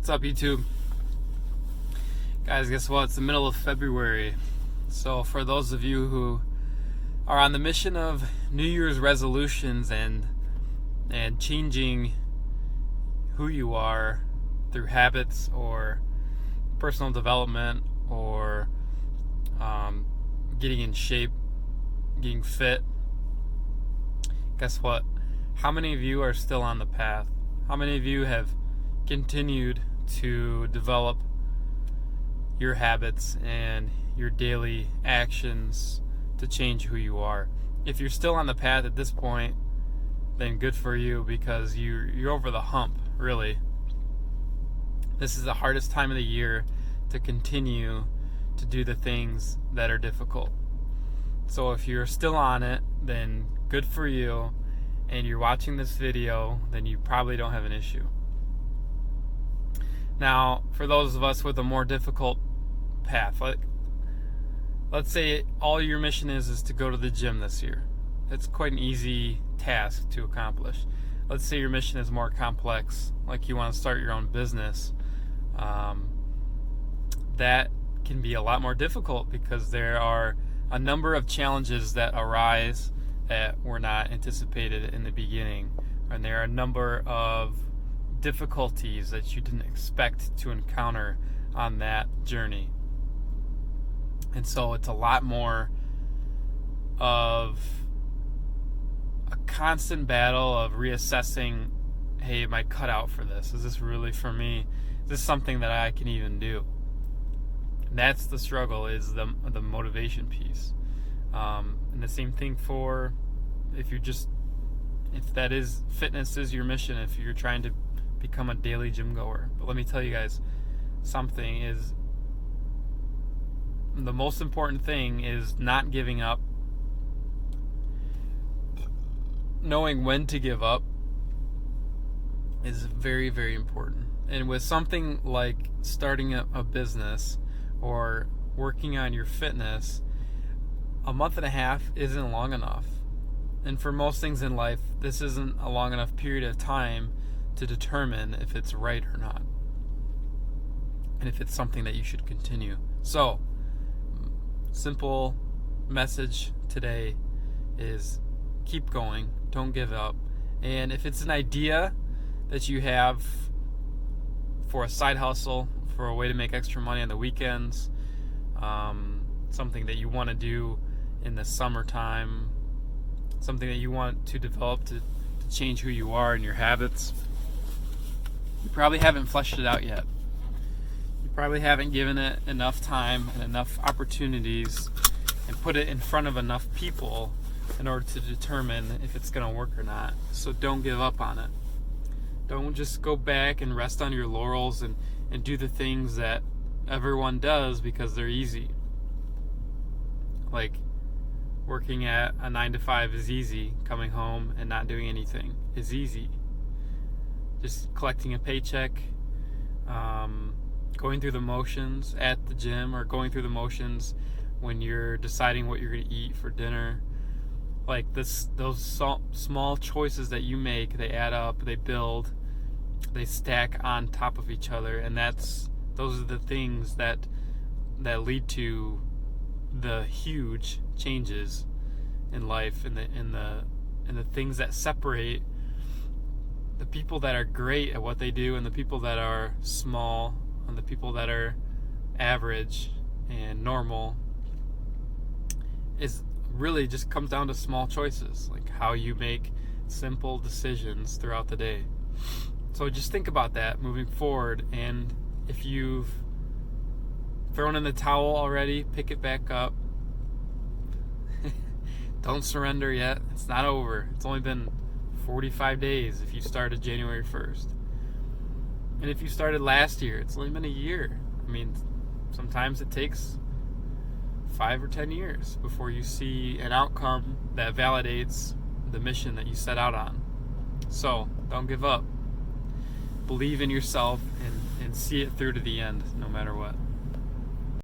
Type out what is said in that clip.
What's up, YouTube? Guys, guess what? It's the middle of February. So for those of you who are on the mission of New Year's resolutions and changing who you are through habits or personal development or getting in shape, getting fit, guess what? How many of you are still on the path? How many of you have continued to develop your habits and your daily actions to change who you are? If you're still on the path at this point, then good for you, because you're over the hump, really. This is the hardest time of the year to continue to do the things that are difficult. So if you're still on it, then good for you, and you're watching this video, then you probably don't have an issue. Now, for those of us with a more difficult path, let's say all your mission is to go to the gym this year. It's quite an easy task to accomplish. Let's say your mission is more complex, like you want to start your own business. That can be a lot more difficult because there are a number of challenges that arise that were not anticipated in the beginning, and there are a number of difficulties that you didn't expect to encounter on that journey. And so it's a lot more of a constant battle of reassessing, hey, am I cut out for this? Is this really for me? Is this something that I can even do? And that's the struggle, is the motivation piece. And the same thing for if that is, fitness is your mission, if you're trying to become a daily gym goer. But let me tell you guys something, is the most important thing is not giving up. Knowing when to give up is very, very important. And with something like starting a business or working on your fitness, a month and a half isn't long enough. And for most things in life, this isn't a long enough period of time to determine if it's right or not, and if it's something that you should continue. So, simple message today is keep going, don't give up. And if it's an idea that you have for a side hustle, for a way to make extra money on the weekends, something that you want to do in the summertime, something that you want to develop to change who you are and your habits, you probably haven't fleshed it out yet. You probably haven't given it enough time and enough opportunities and put it in front of enough people in order to determine if it's going to work or not. So don't give up on it. Don't just go back and rest on your laurels and do the things that everyone does because they're easy. Like, working at a 9-to-5 is easy. Coming home and not doing anything is easy. Just collecting a paycheck, going through the motions at the gym, or going through the motions when you're deciding what you're going to eat for dinner. Like those small choices that you make, they add up, they build, they stack on top of each other, and those are the things that lead to the huge changes in life, and the things that separate the people that are great at what they do and the people that are small and the people that are average and normal, is really just comes down to small choices, like how you make simple decisions throughout the day. So just think about that moving forward, and if you've thrown in the towel already, pick it back up. Don't surrender yet. It's not over. It's only been 45 days if you started January 1st. And if you started last year, it's only been a year. I mean, sometimes it takes 5 or 10 years before you see an outcome that validates the mission that you set out on. So, don't give up. Believe in yourself and see it through to the end, no matter what.